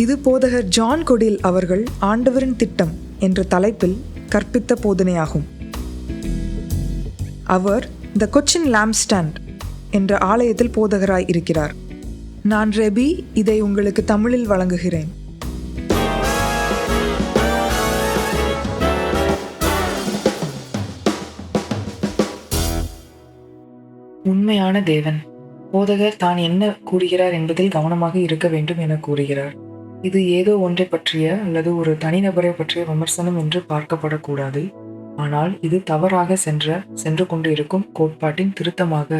இது போதகர் ஜான் கொடில் அவர்கள் ஆண்டவரின் திட்டம் என்ற தலைப்பில் கற்பித்த போதனையாகும். அவர் த கொச்சின் லாம்ப்ஸ்டாண்ட் என்ற ஆலயத்தில் போதகராய் இருக்கிறார். நான் ரெபி, இதை உங்களுக்கு தமிழில் வழங்குகிறேன். உண்மையான தேவன் போதகர் தான் என்ன கூறுகிறார் என்பதில் கவனமாக இருக்க வேண்டும் என கூறுகிறார். இது ஏதோ ஒன்றை பற்றிய அல்லது ஒரு தனிநபரை பற்றிய விமர்சனம் என்று பார்க்கப்படக்கூடாது. ஆனால் இது தவறாக சென்று கொண்டு இருக்கும் கோட்பாட்டின் திருத்தமாக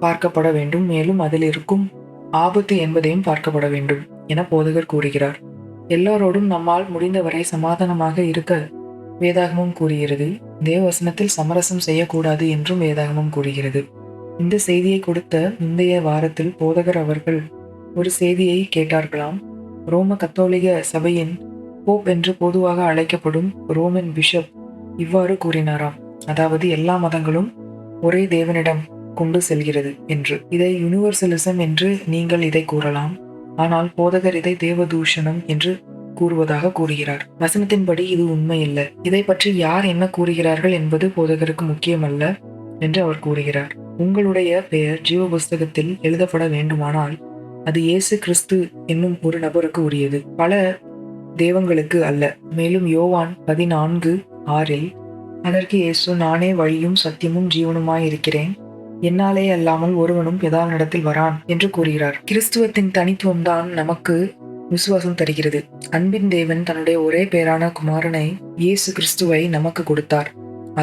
பார்க்கப்பட வேண்டும். மேலும் அதில் இருக்கும் ஆபத்து என்பதையும் பார்க்கப்பட வேண்டும் என போதகர் கூறுகிறார். எல்லோரோடும் நம்மால் முடிந்தவரை சமாதானமாக இருக்க வேதாகமம் கூறுகிறது. தேவவசனத்தில் சமரசம் செய்யக்கூடாது என்றும் வேதாகமம் கூறுகிறது. இந்த செய்தியை கொடுத்த முந்தைய வாரத்தில் போதகர் அவர்கள் ஒரு செய்தியை கேட்டார்களாம். ரோம கத்தோலிக சபையின் போப் என்று பொதுவாக அழைக்கப்படும் ரோமன் பிஷப் இவ்வாறு கூறினாராம். அதாவது எல்லா மதங்களும் ஒரே தேவனிடம் கொண்டு செல்கிறது என்று. இதை யூனிவர்சலிசம் என்று நீங்கள் இதை கூறலாம். ஆனால் போதகர் இதை தேவதூஷணம் என்று கூறுவதாக கூறுகிறார். வசனத்தின்படி இது உண்மை இல்லை. இதை பற்றி யார் என்ன கூறுகிறார்கள் என்பது போதகருக்கு முக்கியமல்ல என்று அவர் கூறுகிறார். உங்களுடைய பெயர் ஜீவ புஸ்தகத்தில் எழுதப்பட வேண்டுமானால் அது இயேசு கிறிஸ்து என்னும் ஒரு நபருக்கு உரியது, பல தெய்வங்களுக்கு அல்ல. மேலும் யோவான் 14:6 அதற்கு இயேசு, நானே வழியும் சத்தியமும் ஜீவனுமாயிருக்கிறேன், என்னாலே அல்லாமல் ஒருவனும் பிதாவினிடத்தில் வரான் என்று கூறுகிறார். கிறிஸ்துவத்தின் தனித்துவம் தான் நமக்கு விசுவாசம் தருகிறது. அன்பின் தேவன் தன்னுடைய ஒரே பேரான குமாரனை இயேசு கிறிஸ்துவை நமக்கு கொடுத்தார்.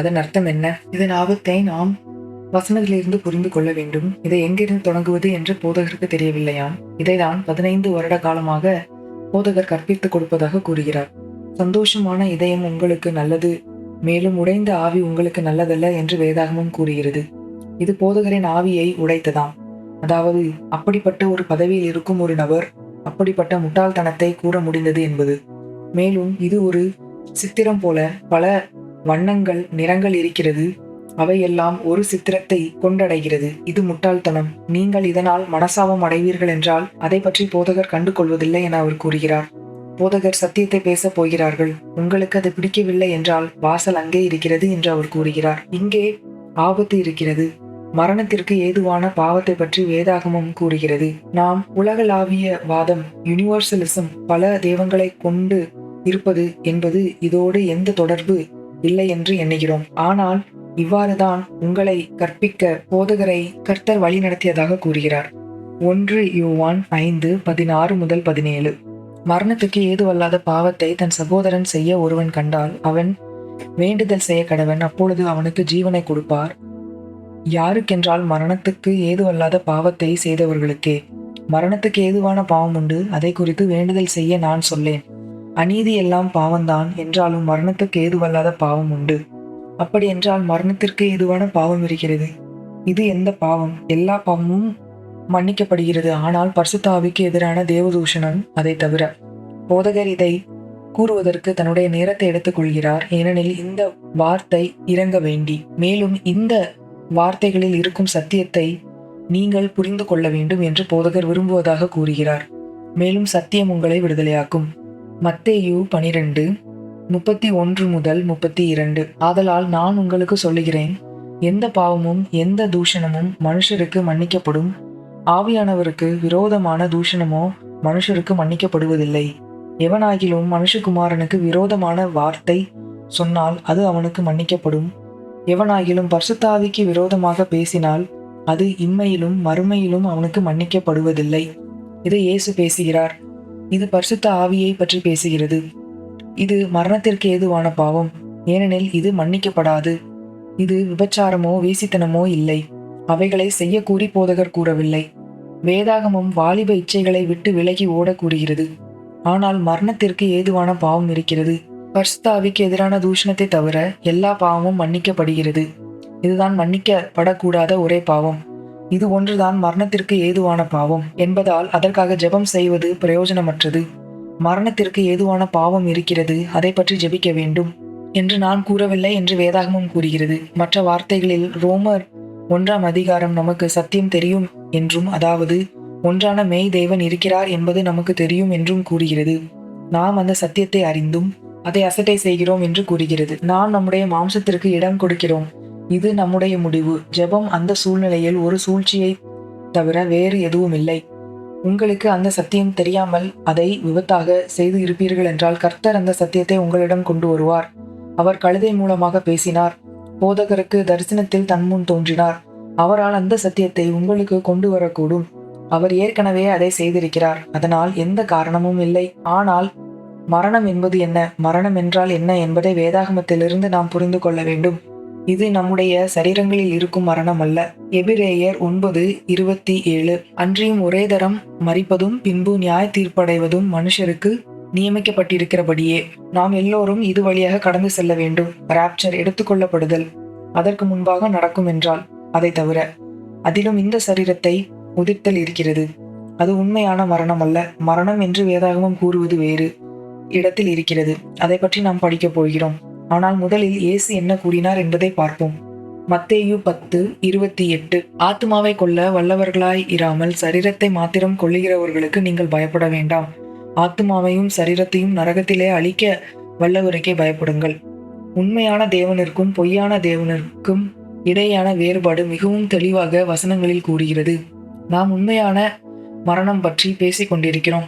அதன் அர்த்தம் என்ன? இதன் ஆபத்தை நாம் வசனத்திலிருந்து புரிந்து கொள்ள வேண்டும். இதை எங்கிருந்து தொடங்குவது என்று போதகருக்கு தெரியவில்லையாம். இதைதான் 15 வருட காலமாக போதகர் கற்பித்துக் கொடுப்பதாக கூறுகிறார். சந்தோஷமான இதயம் உங்களுக்கு நல்லது, மேலும் உடைந்த ஆவி உங்களுக்கு நல்லதல்ல என்று வேதாகமம் கூறுகிறது. இது போதகரின் ஆவியை உடைத்ததாம். அதாவது அப்படிப்பட்ட ஒரு பதவியில் இருக்கும் ஒரு நபர் அப்படிப்பட்ட முட்டாள்தனத்தை கூற முடிந்தது என்பது. மேலும் இது ஒரு சித்திரம் போல பல வண்ணங்கள், நிறங்கள் இருக்கிறது. அவையெல்லாம் ஒரு சித்திரத்தை கொண்டடைகிறது. இது முட்டாள்தனம். நீங்கள் இதனால் மனசாபம் அடைவீர்கள் என்றால் அதை பற்றி போதகர் கண்டு கொள்வதில்லை என அவர் கூறுகிறார். போதகர் சத்தியத்தை பேசப் போகிறார்கள். உங்களுக்கு அது பிடிக்கவில்லை என்றால் வாசல் அங்கே இருக்கிறது என்று அவர் கூறுகிறார். இங்கே ஆபத்து இருக்கிறது. மரணத்திற்கு ஏதுவான பாவத்தை பற்றி வேதாகமம் கூறுகிறது. நாம் உலகளாவிய வாதம், யூனிவர்சலிசம், பல தெய்வங்களை கொண்டு இருப்பது என்பது இதோடு எந்த தொடர்பு இல்லை என்று எண்ணுகிறோம். ஆனால் இவ்வாறுதான் உங்களை கற்பிக்க போதகரை கர்த்தர் வழி நடத்தியதாக கூறுகிறார். 1 யோவான் 5:16-17 மரணத்துக்கு ஏதுவல்லாத பாவத்தை தன் சகோதரன் செய்ய ஒருவன் கண்டால் அவன் வேண்டுதல் செய்ய கடவன், அப்பொழுது அவனுக்கு ஜீவனை கொடுப்பார். யாருக்கென்றால் மரணத்துக்கு ஏதுவல்லாத பாவத்தை செய்தவர்களுக்கே. மரணத்துக்கு ஏதுவான பாவம் உண்டு, அதை குறித்து வேண்டுதல் செய்ய நான் சொல்லேன். அநீதி எல்லாம் பாவம்தான், என்றாலும் மரணத்துக்கு ஏதுவல்லாத பாவம் உண்டு. அப்படி என்றால் மரணத்திற்கு ஏதுவான பாவம் இருக்கிறது. இது எந்த பாவம்? எல்லா பாவமும் மன்னிக்கப்படுகிறது. ஆனால் பரிசுத்த ஆவிக்கு எதிரான தேவதூஷணம் அதை தவிர. போதகர் இதை கூறுவதற்கு தன்னுடைய நேரத்தை எடுத்துக் கொள்கிறார். ஏனெனில் இந்த வார்த்தை இறங்க வேண்டி, மேலும் இந்த வார்த்தைகளில் இருக்கும் சத்தியத்தை நீங்கள் புரிந்து கொள்ள வேண்டும் என்று போதகர் விரும்புவதாக கூறுகிறார். மேலும் சத்தியம் உங்களை விடுதலையாக்கும். மத்தேயு 12:31-32 ஆதலால் நான் உங்களுக்கு சொல்லுகிறேன், எந்த பாவமும் எந்த தூஷணமும் மனுஷருக்கு மன்னிக்கப்படும், ஆவியானவருக்கு விரோதமான தூஷணமோ மனுஷருக்கு மன்னிக்கப்படுவதில்லை. எவனாகிலும் மனுஷகுமாரனுக்கு விரோதமான வார்த்தை சொன்னால் அது அவனுக்கு மன்னிக்கப்படும். எவனாகிலும் பரிசுத்த ஆவிக்கு விரோதமாக பேசினால் அது இம்மையிலும் மறுமையிலும் அவனுக்கு மன்னிக்கப்படுவதில்லை. இதை இயேசு பேசுகிறார். இது பரிசுத்த ஆவியை பற்றி பேசுகிறது. இது மரணத்திற்கு ஏதுவான பாவம், ஏனெனில் இது மன்னிக்கப்படாது. இது விபச்சாரமோ வேசித்தனமோ இல்லை. அவைகளை செய்ய கூறி போதகர் கூறவில்லை. வேதாகமம் வாலிப இச்சைகளை விட்டு விலகி ஓட கூறுகிறது. ஆனால் மரணத்திற்கு ஏதுவான பாவம் இருக்கிறது. பரிசுத்த ஆவிக்கு எதிரான தூஷணத்தை தவிர எல்லா பாவமும் மன்னிக்கப்படுகிறது. இதுதான் மன்னிக்கப்படக்கூடாத ஒரே பாவம். இது ஒன்றுதான் மரணத்திற்கு ஏதுவான பாவம் என்பதால் அதற்காக ஜெபம் செய்வது பிரயோஜனமற்றது. மரணத்திற்கு ஏதுவான பாவம் இருக்கிறது, அதை பற்றி ஜெபிக்க வேண்டும் என்று நான் கூறவில்லை என்று வேதாகமம் கூறுகிறது. மற்ற வார்த்தைகளில் ரோமர் 1 நமக்கு சத்தியம் தெரியும் என்றும், அதாவது ஒன்றான மெய் தேவன் இருக்கிறார் என்பது நமக்கு தெரியும் என்றும் கூறுகிறது. நாம் அந்த சத்தியத்தை அறிந்தும் அதை அசட்டை செய்கிறோம் என்று கூறுகிறது. நாம் நம்முடைய மாம்சத்திற்கு இடம் கொடுக்கிறோம். இது நம்முடைய முடிவு. ஜெபம் அந்த சூழ்நிலையில் ஒரு சூழ்ச்சியை தவிர வேறு எதுவும் இல்லை. உங்களுக்கு அந்த சத்தியம் தெரியாமல் அதை விபத்தாக செய்து இருப்பீர்கள் என்றால் கர்த்தர் அந்த சத்தியத்தை உங்களிடம் கொண்டு வருவார். அவர் கழுதை மூலமாக பேசினார். போதகருக்கு தரிசனத்தில் தன்முன் தோன்றினார். அவரால் அந்த சத்தியத்தை உங்களுக்கு கொண்டு வரக்கூடும். அவர் ஏற்கனவே அதை செய்திருக்கிறார். அதனால் எந்த காரணமும் இல்லை. ஆனால் மரணம் என்பது என்ன, மரணம் என்றால் என்ன என்பதை வேதாகமத்திலிருந்து நாம் புரிந்து கொள்ள வேண்டும். இது நம்முடைய சரீரங்களில் இருக்கும் மரணம் அல்ல. எபிரேயர் 9:27 அன்றியும் ஒரே தரம் மரிப்பதும் பின்பு நியாய தீர்ப்படைவதும் மனுஷருக்கு நியமிக்கப்பட்டிருக்கிறபடியே நாம் எல்லோரும் இது வழியாக கடந்து செல்ல வேண்டும். ராப்சர், எடுத்துக்கொள்ளப்படுதல், அதற்கு முன்பாக நடக்கும் என்றால் அதை தவிர அதிலும் இந்த சரீரத்தை உதிர்த்தல் இருக்கிறது. அது உண்மையான மரணம் அல்ல. மரணம் என்று வேதாகமம் கூறுவது வேறு இடத்தில் இருக்கிறது. அதை பற்றி நாம் படிக்கப் போகிறோம். ஆனால் முதலில் இயேசு என்ன கூறினார் என்பதை பார்ப்போம். மத்தேயு 10:28 ஆத்துமாவை கொல்ல வல்லவர்களாய் இராமல் சரீரத்தை மாத்திரம் கொல்லுகிறவர்களுக்கு நீங்கள் பயப்பட வேண்டாம். ஆத்துமாவையும் சரீரத்தையும் நரகத்திலே அழிக்க வல்லவருக்கே பயப்படுங்கள். உண்மையான தேவனிற்கும் பொய்யான தேவனிற்கும் இடையான வேறுபாடு மிகவும் தெளிவாக வசனங்களில் கூறுகிறது. நாம் உண்மையான மரணம் பற்றி பேசிக் கொண்டிருக்கிறோம்.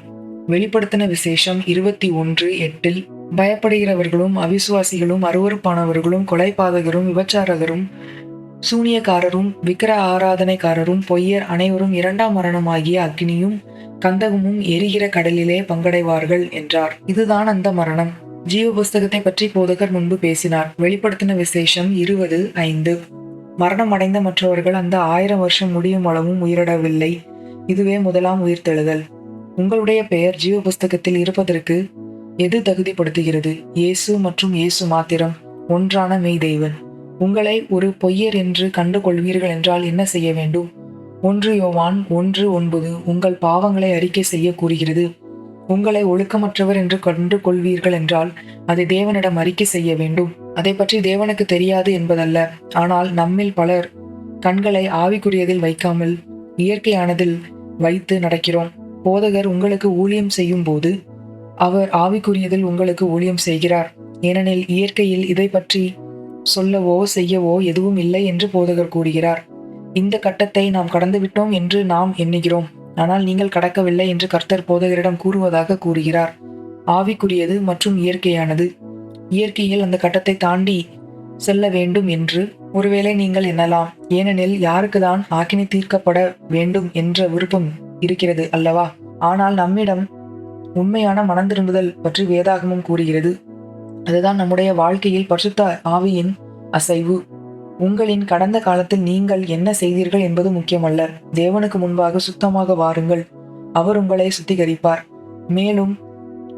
வெளிப்படுத்தின விசேஷம் 21:8 பயப்படுகிறவர்களும் அவிசுவாசிகளும் அருவருப்பானவர்களும் கொலைபாதகரும் விபச்சாரகரும் சூனியக்காரரும் விக்கிர ஆராதனைக்காரரும் பொய்யர் அனைவரும் இரண்டாம் மரணமாகிய அக்னியும் கந்தகமும் எரிகிற கடலிலே பங்கடைவார்கள் என்றார். இதுதான் அந்த மரணம். ஜீவ புஸ்தகத்தை பற்றி போதகர் முன்பு பேசினார். வெளிப்படுத்தின விசேஷம் 20:5 மரணம் அடைந்த மற்றவர்கள் அந்த 1000 வருஷம் முடியும் அளவும் உயிரிடவில்லை. இதுவே முதலாம் உயிர்த்தெழுதல். உங்களுடைய பெயர் ஜீவ புஸ்தகத்தில் இருப்பதற்கு எது தகுதிப்படுத்துகிறது? இயேசு மற்றும் இயேசு மாத்திரம், ஒன்றான மெய் தேவன். உங்களை ஒரு பொய்யர் என்று கண்டு கொள்வீர்கள் என்றால் என்ன செய்ய வேண்டும்? 1 யோவான் 1:9 உங்கள் பாவங்களை அறிக்கை செய்ய கூறுகிறது. உங்களை ஒழுக்கமற்றவர் என்று கண்டு கொள்வீர்கள் என்றால் அதை தேவனிடம் அறிக்கை செய்ய வேண்டும். அதை பற்றி தேவனுக்கு தெரியாது என்பதல்ல. ஆனால் நம்மில் பலர் கண்களை ஆவிக்குரியதில் வைக்காமல் இயற்கையானதில் வைத்து நடக்கிறோம். போதகர் உங்களுக்கு ஊழியம் செய்யும் போது அவர் ஆவிக்குரியதில் உங்களுக்கு ஊழியம் செய்கிறார். ஏனெனில் இயற்கையில் இதை பற்றி சொல்லவோ செய்யவோ எதுவும் இல்லை என்று போதகர் கூறுகிறார். இந்த கட்டத்தை நாம் கடந்துவிட்டோம் என்று நாம் எண்ணுகிறோம். ஆனால் நீங்கள் கடக்கவில்லை என்று கர்த்தர் போதகரிடம் கூறுவதாக கூறுகிறார். ஆவிக்குரியது மற்றும் இயற்கையானது. இயற்கையில் அந்த கட்டத்தை தாண்டி செல்ல வேண்டும் என்று ஒருவேளை நீங்கள் எண்ணலாம். ஏனெனில் யாருக்கு தான் ஆக்கினை தீர்க்கப்பட வேண்டும் என்ற விருப்பம் இருக்கிறது அல்லவா? ஆனால் நம்மிடம் உண்மையான மனம் திரும்புதல் பற்றி வேதாகமம் கூறுகிறது. அதுதான் நம்முடைய வாழ்க்கையில் பரிசுத்த ஆவியின் அசைவு. உங்களின் கடந்த காலத்தில் நீங்கள் என்ன செய்தீர்கள் என்பது முக்கியமல்ல. தேவனுக்கு முன்பாக சுத்தமாக வாருங்கள். அவர் உங்களை சுத்திகரிப்பார். மேலும்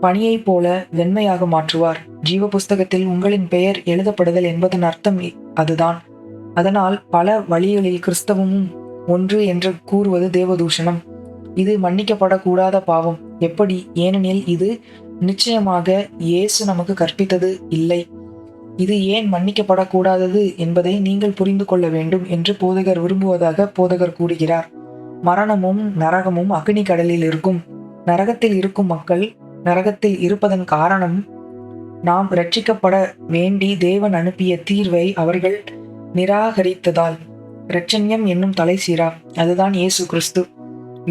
பனியைப் போல வெண்மையாக மாற்றுவார். ஜீவ புஸ்தகத்தில் உங்களின் பெயர் எழுதப்படுதல் என்பதன் அர்த்தம் அதுதான். அதனால் பல வழிகளில் கிறிஸ்தவமும் ஒன்று என்று கூறுவது தேவதூஷணம். இது மன்னிக்கப்படக்கூடாத பாவம். எப்படி? ஏனெனில் இது நிச்சயமாக இயேசு நமக்கு கற்பித்தது இல்லை. இது ஏன் மன்னிக்கப்படக்கூடாதது என்பதை நீங்கள் புரிந்து கொள்ள வேண்டும் என்று போதகர் விரும்புவதாக போதகர் கூறுகிறார். மரணமும் நரகமும் அக்னி கடலில் இருக்கும். நரகத்தில் இருக்கும் மக்கள் நரகத்தில் இருப்பதன் காரணம் நாம் இரட்சிக்கப்பட வேண்டி தேவன் அனுப்பிய தீர்வை அவர்கள் நிராகரித்ததால். இரட்சண்யம் என்னும் தலை சீரா, அதுதான் இயேசு கிறிஸ்து.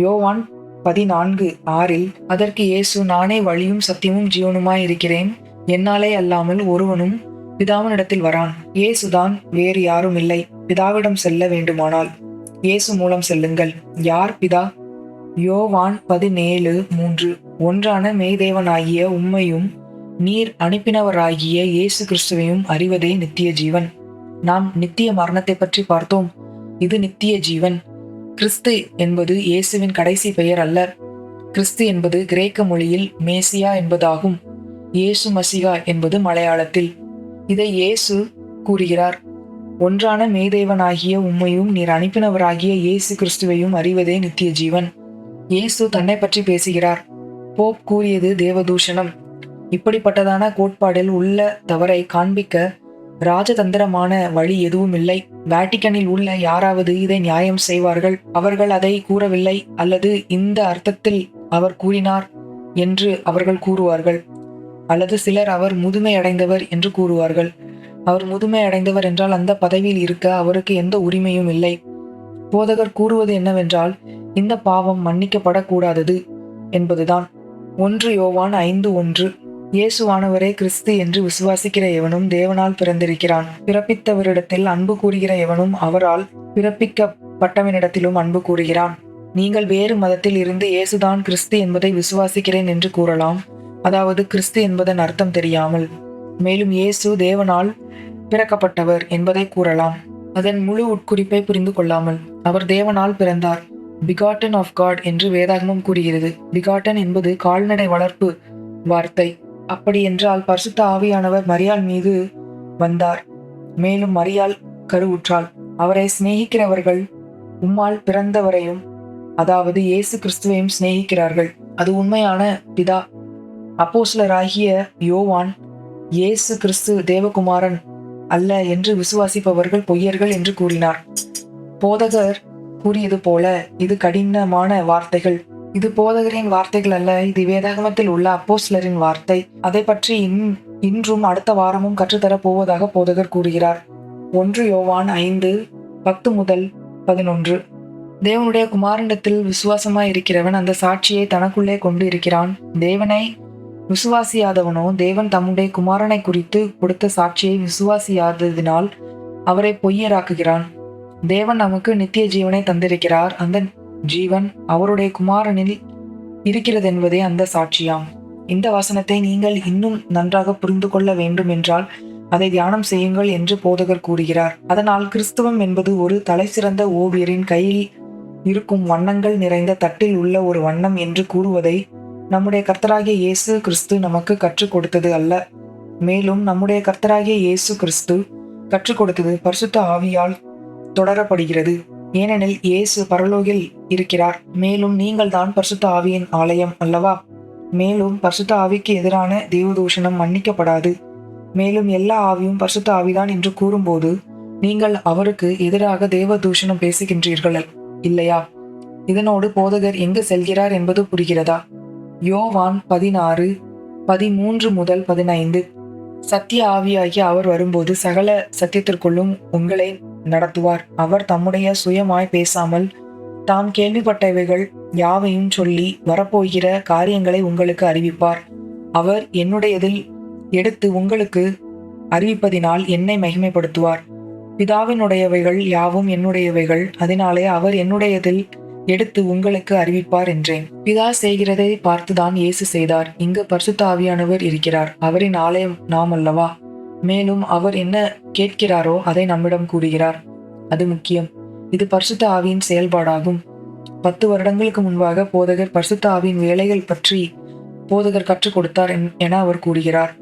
யோவான் 14:6 அதற்கு இயேசு, நானே வழியும் சத்தியமும் ஜீவனுமாய் இருக்கிறேன். என்னாலே அல்லாமல் ஒருவனும் பிதாவினிடத்தில் வரான். இயேசுதான், வேறு யாரும் இல்லை. பிதாவிடம் செல்ல வேண்டுமானால் இயேசு மூலம் செல்லுங்கள். யார் பிதா? யோவான் 17:3 ஒன்றான மெய்தேவனாகிய உம்மையும் நீர் அனுப்பினவராகிய இயேசு கிறிஸ்துவையும் அறிவதே நித்திய ஜீவன். நாம் நித்திய மரணத்தை பற்றி பார்த்தோம். இது நித்திய ஜீவன். கிறிஸ்து என்பது இயேசுவின் கடைசி பெயர் அல்ல. கிறிஸ்து என்பது கிரேக்க மொழியில் மேசியா என்பதாகும். இயேசு மசிகா என்பது மலையாளத்தில். இதை இயேசு கூறுகிறார். ஒன்றான மெய்தேவனாகிய உம்மையும் நீர் அனுப்பினவராகிய இயேசு கிறிஸ்துவையும் அறிவதே நித்திய ஜீவன். இயேசு தன்னை பற்றி பேசுகிறார். போப் கூறியது தேவதூஷணம். இப்படிப்பட்டதான கோட்பாடில் உள்ள தவறை காண்பிக்க ராஜதந்திரமான வழி எதுவும் இல்லை. வேட்டிக்கனில் உள்ள யாராவது இதை நியாயம் செய்வார்கள். அவர்கள் அதை கூறவில்லை, அல்லது இந்த அர்த்தத்தில் அவர் கூறினார் என்று அவர்கள் கூறுவார்கள். அல்லது சிலர் அவர் முதுமை அடைந்தவர் என்று கூறுவார்கள். அவர் முதுமை அடைந்தவர் என்றால் அந்த பதவியில் இருக்க அவருக்கு எந்த உரிமையும் இல்லை. போதகர் கூறுவது என்னவென்றால், இந்த பாவம் மன்னிக்கப்படக்கூடாதது என்பதுதான். 1 யோவான் 5:1. இயேசுவானவரே கிறிஸ்து என்று விசுவாசிக்கிற எவனும் தேவனால் பிறந்திருக்கிறான். பிறப்பித்தவரிடத்தில் அன்பு கூறுகிற எவனும் அவரால் பிறப்பிக்கப்பட்டவனிடத்திலும் அன்பு கூறுகிறான். நீங்கள் வேறு மதத்தில் இருந்து இயேசுதான் கிறிஸ்து என்பதை விசுவாசிக்கிறேன் என்று கூறலாம், அதாவது கிறிஸ்து என்பதன் அர்த்தம் தெரியாமல். மேலும் இயேசு தேவனால் பிறக்கப்பட்டவர் என்பதை கூறலாம், அதன் முழு உட்குறிப்பை புரிந்து கொள்ளாமல். அவர் தேவனால் பிறந்தார், பிகாட்டன் ஆஃப் காட் என்று வேதாகமம் கூறுகிறது. பிகாட்டன் என்பது கால்நடை வளர்ப்பு வார்த்தை. அப்படி என்றால் பரிசுத்த ஆவியானவர் மரியாள் மீது வந்தார், மேலும் மரியாள் கருவுற்றாள். அவரை சிநேகிக்கிறவர்கள் உம்மால் பிறந்தவரையும், அதாவது இயேசு கிறிஸ்துவையும் சிநேகிக்கிறார்கள். அது உண்மையான பிதா. அப்போஸ்தலராகிய யோவான் இயேசு கிறிஸ்து தேவகுமாரன் அல்ல என்று விசுவாசிப்பவர்கள் பொய்யர்கள் என்று கூறினார். போதகர் கூறியது போல இது கடினமான வார்த்தைகள். இது போதகரின் வார்த்தைகள் அல்ல, இது வேதாகமத்தில் உள்ள அப்போஸ்தலரின் வார்த்தை. அதை பற்றி இன்றும் அடுத்த வாரமும் கற்றுத்தரப் போவதாக போதகர் கூறுகிறார். 1 யோவான் 5:10-11. தேவனுடைய குமாரனிடத்தில் விசுவாசமாய் இருக்கிறவன் அந்த சாட்சியை தனக்குள்ளே கொண்டு இருக்கிறான். தேவனை விசுவாசியாதவனோ தேவன் தம்முடைய குமாரனை குறித்து கொடுத்த சாட்சியை விசுவாசியாததினால் அவரை பொய்யராக்குகிறான். தேவன் நமக்கு நித்திய ஜீவனை தந்திருக்கிறார். அந்த ஜீவன் அவருடைய குமாரனில் இருக்கிறதென்பதே அந்த சாட்சியாம். இந்த வசனத்தை நீங்கள் இன்னும் நன்றாக புரிந்து கொள்ள வேண்டும் என்றால் அதை தியானம் செய்யுங்கள் என்று போதகர் கூறுகிறார். அதனால் கிறிஸ்துவம் என்பது ஒரு தலைசிறந்த ஓவியரின் கையில் இருக்கும் வண்ணங்கள் நிறைந்த தட்டில் உள்ள ஒரு வண்ணம் என்று கூறுவதை நம்முடைய கர்த்தராகிய இயேசு கிறிஸ்து நமக்கு கற்றுக் கொடுத்தது அல்ல. மேலும் நம்முடைய கர்த்தராகிய இயேசு கிறிஸ்து கற்றுக் கொடுத்தது பரிசுத்த ஆவியால் தொடரப்படுகிறது. ஏனெனில் இயேசு பரலோகில் இருக்கிறார். மேலும் நீங்கள் தான் பரிசுத்த ஆவியின் ஆலயம் அல்லவா? மேலும் பரிசுத்த ஆவிக்கு எதிரான தேவதூஷணம் மன்னிக்கப்படாது. மேலும் எல்லா ஆவியும் பரிசுத்த ஆவிதான் என்று கூறும்போது நீங்கள் அவருக்கு எதிராக தேவதூஷணம் பேசுகின்றீர்கள் இல்லையா? இதனோடு போதகர் எங்கு செல்கிறார் என்பது புரிகிறதா? யோவான் 16:13-15. சத்திய ஆவியாகிய அவர் வரும்போது சகல சத்தியத்திற்குள்ளும் உங்களை நடத்துவார். அவர் தம்முடைய சுயமாய் பேசாமல் தாம் கேள்விப்பட்டவைகள் யாவையும் சொல்லி வரப்போகிற காரியங்களை உங்களுக்கு அறிவிப்பார். அவர் என்னுடையதில் எடுத்து உங்களுக்கு அறிவிப்பதினால் என்னை மகிமைப்படுத்துவார். பிதாவினுடையவைகள் யாவும் என்னுடையவைகள், அதனாலே அவர் என்னுடையதில் எடுத்து உங்களுக்கு அறிவிப்பார் என்றேன். பிதா செய்கிறதை பார்த்துதான் இயேசு செய்தார். இங்கு பரிசுத்த ஆவியானவர் இருக்கிறார். அவரின் ஆலயம் நாம் அல்லவா? மேலும் அவர் என்ன கேட்கிறாரோ அதை நம்மிடம் கூறுகிறார். அது முக்கியம். இது பரிசுத்த ஆவியின் செயல்பாடாகும். 10 வருடங்களுக்கு முன்பாக போதகர் பரிசுத்த ஆவியின் வேலைகள் பற்றி போதகர் கற்றுக் கொடுத்தார் என அவர் கூறுகிறார்.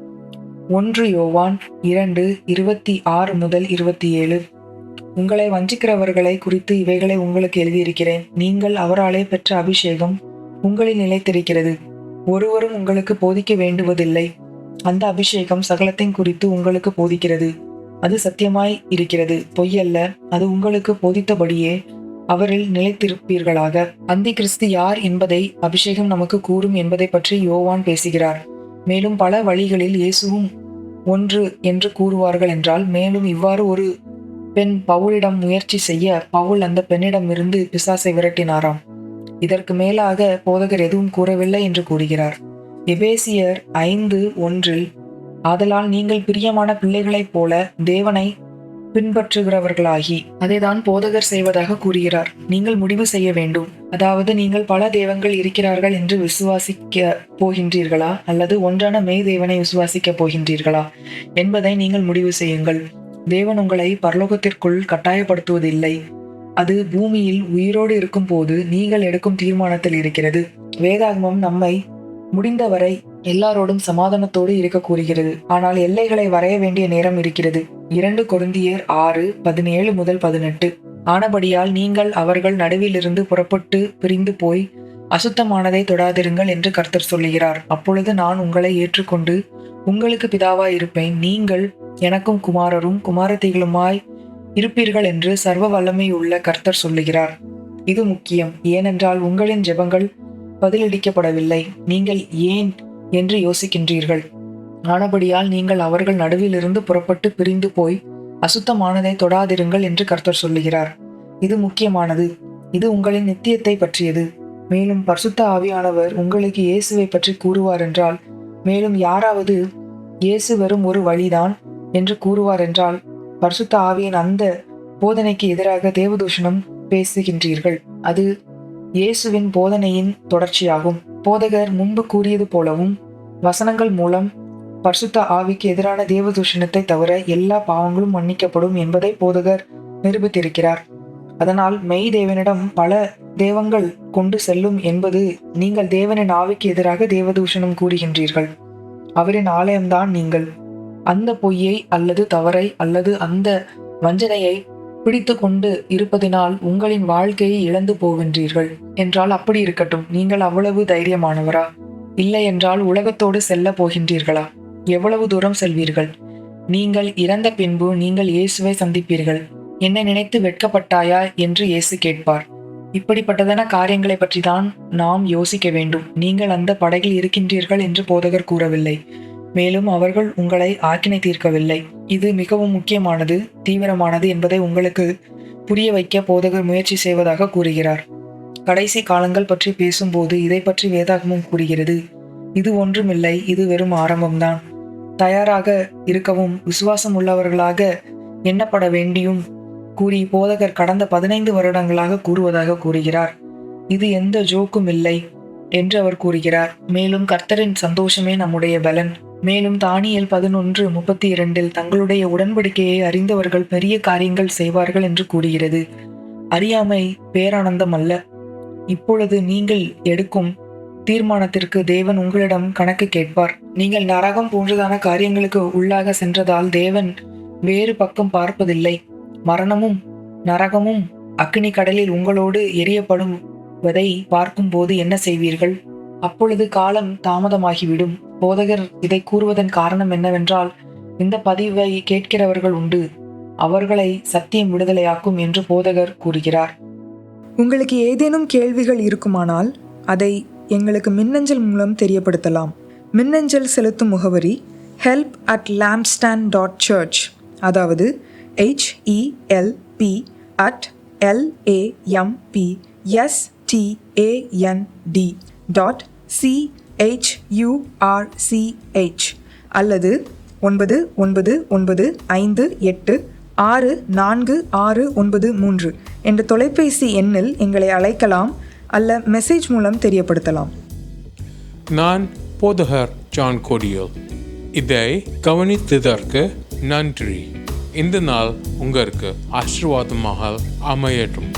1 யோவான் 2:26-27. உங்களை வஞ்சிக்கிறவர்களை குறித்து இவைகளை உங்களுக்கு எழுதியிருக்கிறேன். நீங்கள் அவராலே பெற்ற அபிஷேகம் உங்களில் நிலைத்திருக்கிறது. ஒருவரும் உங்களுக்கு போதிக்க வேண்டுவதில்லை. அந்த அபிஷேகம் சகலத்தையும் குறித்து உங்களுக்கு போதிக்கிறது. அது சத்தியமாய் இருக்கிறது, பொய்யல்ல. அது உங்களுக்கு போதித்தபடியே அவரில் நிலைத்திருப்பீர்களாக. அந்தி கிறிஸ்து யார் என்பதை அபிஷேகம் நமக்கு கூறும் என்பதை பற்றி யோவான் பேசுகிறார். மேலும் பல வழிகளில் இயேசுவும் ஒன்று என்று கூறுவார்கள் என்றால், மேலும் இவ்வாறு ஒரு பெண் பவுலிடம் முயற்சி செய்ய பவுல் அந்த பெண்ணிடமிருந்து பிசாசை விரட்டினாராம். இதற்கு மேலாக போதகர் எதுவும் கூறவில்லை என்று கூறுகிறார். எபேசியர் 5:1. ஆதலால் நீங்கள் பிரியமான பிள்ளைகளைப் போல தேவனை பின்பற்றுகிறவர்களாகி, அதைதான் போதகர் செய்வதாக கூறுகிறார். நீங்கள் முடிவு செய்ய வேண்டும். அதாவது நீங்கள் பல தெய்வங்கள் இருக்கிறார்கள் என்று விசுவாசிக்க போகின்றீர்களா, அல்லது ஒன்றான மெய் தேவனை விசுவாசிக்க போகின்றீர்களா என்பதை நீங்கள் முடிவு செய்யுங்கள். தேவன் உங்களை பரலோகத்திற்குள் கட்டாயப்படுத்துவதில்லை. அது பூமியில் உயிரோடு இருக்கும் போது நீங்கள் எடுக்கும் தீர்மானத்தில் இருக்கிறது. வேதாகமம் நம்மை முடிந்தவரை எல்லாரோடும் சமாதானத்தோடு இருக்க கூறுகிறது. ஆனால் எல்லைகளை வரைய வேண்டிய நேரம் இருக்கிறது. 2 கொரிந்தியர் 6:17-18. ஆனபடியால் நீங்கள் அவர்கள் நடுவிலிருந்து புறப்பட்டு பிரிந்து போய் அசுத்தமானதை தொடாதிருங்கள் என்று கர்த்தர் சொல்லுகிறார். அப்பொழுது நான் உங்களை ஏற்றுக்கொண்டு உங்களுக்கு பிதாவாய் இருப்பேன். நீங்கள் எனக்கும் குமாரரும் குமாரத்திகளுமாய் இருப்பீர்கள் என்று சர்வ வல்லமை உள்ள கர்த்தர் சொல்லுகிறார். இது முக்கியம், ஏனென்றால் உங்களின் ஜெபங்கள் பதிலளிக்கப்படவில்லை. நீங்கள் ஏன் என்று யோசிக்கின்றீர்கள். ஆனபடியால் நீங்கள் அவர்கள் நடுவிலிருந்து புறப்பட்டு பிரிந்து போய் அசுத்தமானதை தொடாதிருங்கள் என்று கர்த்தர் சொல்லுகிறார். இது முக்கியமானது. இது உங்களின் நித்தியத்தை பற்றியது. மேலும் பரிசுத்த ஆவியானவர் உங்களுக்கு இயேசுவை பற்றி கூறுவார் என்றால், மேலும் யாராவது இயேசு வெறும் ஒரு வழிதான் என்று கூறுவார் என்றால், பரிசுத்த ஆவியின் அந்த போதனைக்கு எதிராக தேவதூஷணம் பேசுகின்றீர்கள். அது இயேசுவின் போதனையின் தொடர்ச்சியாகும். போதகர் முன்பு கூறியது போலவும் வசனங்கள் மூலம் பரிசுத்த ஆவிக்கு எதிரான தேவதூஷணத்தை தவிர எல்லா பாவங்களும் மன்னிக்கப்படும் என்பதை போதகர் நிரூபித்திருக்கிறார். அதனால் மெய் தேவனிடம் பல தேவங்கள் கொண்டு செல்லும் என்பது நீங்கள் தேவனின் ஆவிக்கு எதிராக தேவதூஷணம் கூறுகின்றீர்கள். அவரின் ஆலயம்தான் நீங்கள். அந்த பொய்யை அல்லது தவறை அல்லது அந்த வஞ்சனையை பிடித்து கொண்டு இருப்பதினால் உங்களின் வாழ்க்கையை இழந்து போகின்றீர்கள் என்றால் அப்படி இருக்கட்டும். நீங்கள் அவ்வளவு தைரியமானவரா? இல்லை என்றால் உலகத்தோடு செல்ல போகின்றீர்களா? எவ்வளவு தூரம் செல்வீர்கள்? நீங்கள் இறந்த பின்பு நீங்கள் இயேசுவை சந்திப்பீர்கள். என்னை நினைத்து வெட்கப்பட்டாயா என்று இயேசு கேட்பார். இப்படிப்பட்டதான காரியங்களை பற்றி தான் நாம் யோசிக்க வேண்டும். நீங்கள் அந்த படகில் இருக்கின்றீர்கள் என்று போதகர் கூறவில்லை. மேலும் அவர்கள் உங்களை ஆக்கினை தீர்க்கவில்லை. இது மிகவும் முக்கியமானது, தீவிரமானது என்பதை உங்களுக்கு புரிய வைக்க போதகர் முயற்சி செய்வதாக கூறுகிறார். கடைசி காலங்கள் பற்றி பேசும்போது இதை பற்றி வேதாகமும் கூறுகிறது. இது ஒன்றுமில்லை, இது வெறும் ஆரம்பம்தான். தயாராக இருக்கவும் விசுவாசம் உள்ளவர்களாக எண்ணப்பட வேண்டியும் கூறி போதகர் கடந்த 15 வருடங்களாக கூறுவதாக கூறுகிறார். இது எந்த ஜோக்கும் இல்லை என்று அவர் கூறுகிறார். மேலும் கர்த்தரின் சந்தோஷமே நம்முடைய பலன். மேலும் தானியேல் 11:32 தங்களுடைய உடன்படிக்கையை அறிந்தவர்கள் பெரிய காரியங்கள் செய்வார்கள் என்று கூறுகிறது. அறியாமை பேரானந்தம் அல்ல. இப்பொழுது நீங்கள் எடுக்கும் தீர்மானத்திற்கு தேவன் உங்களிடம் கணக்கு கேட்பார். நீங்கள் நரகம் போன்றதான காரியங்களுக்கு உள்ளாக சென்றதால் தேவன் வேறு பக்கம் பார்ப்பதில்லை. மரணமும் நரகமும் அக்கினி கடலில் உங்களோடு எரியப்படுவதை பார்க்கும்போது என்ன செய்வீர்கள்? அப்பொழுது காலம் தாமதமாகிவிடும். போதகர் இதை கூறுவதன் காரணம் என்னவென்றால், இந்த பதிவை கேட்கிறவர்கள் உண்டு, அவர்களை சத்தியம் விடுதலையாக்கும் என்று போதகர் கூறுகிறார். உங்களுக்கு ஏதேனும் கேள்விகள் இருக்குமானால் அதை எங்களுக்கு மின்னஞ்சல் மூலம் தெரியப்படுத்தலாம். மின்னஞ்சல் செலுத்தும் முகவரி help@lampstand.church, அதாவது HELP@lampstand.church அல்லது 9995864693 என்ற தொலைபேசி எண்ணில் எங்களை அழைக்கலாம் அல்ல மெசேஜ் மூலம் தெரியப்படுத்தலாம். நான் போதகர் ஜான் கோடியல். இதை கவனித்ததற்கு நன்றி. இந்த நாள் உங்களுக்கு ஆசீர்வாதமாக அமையட்டும்.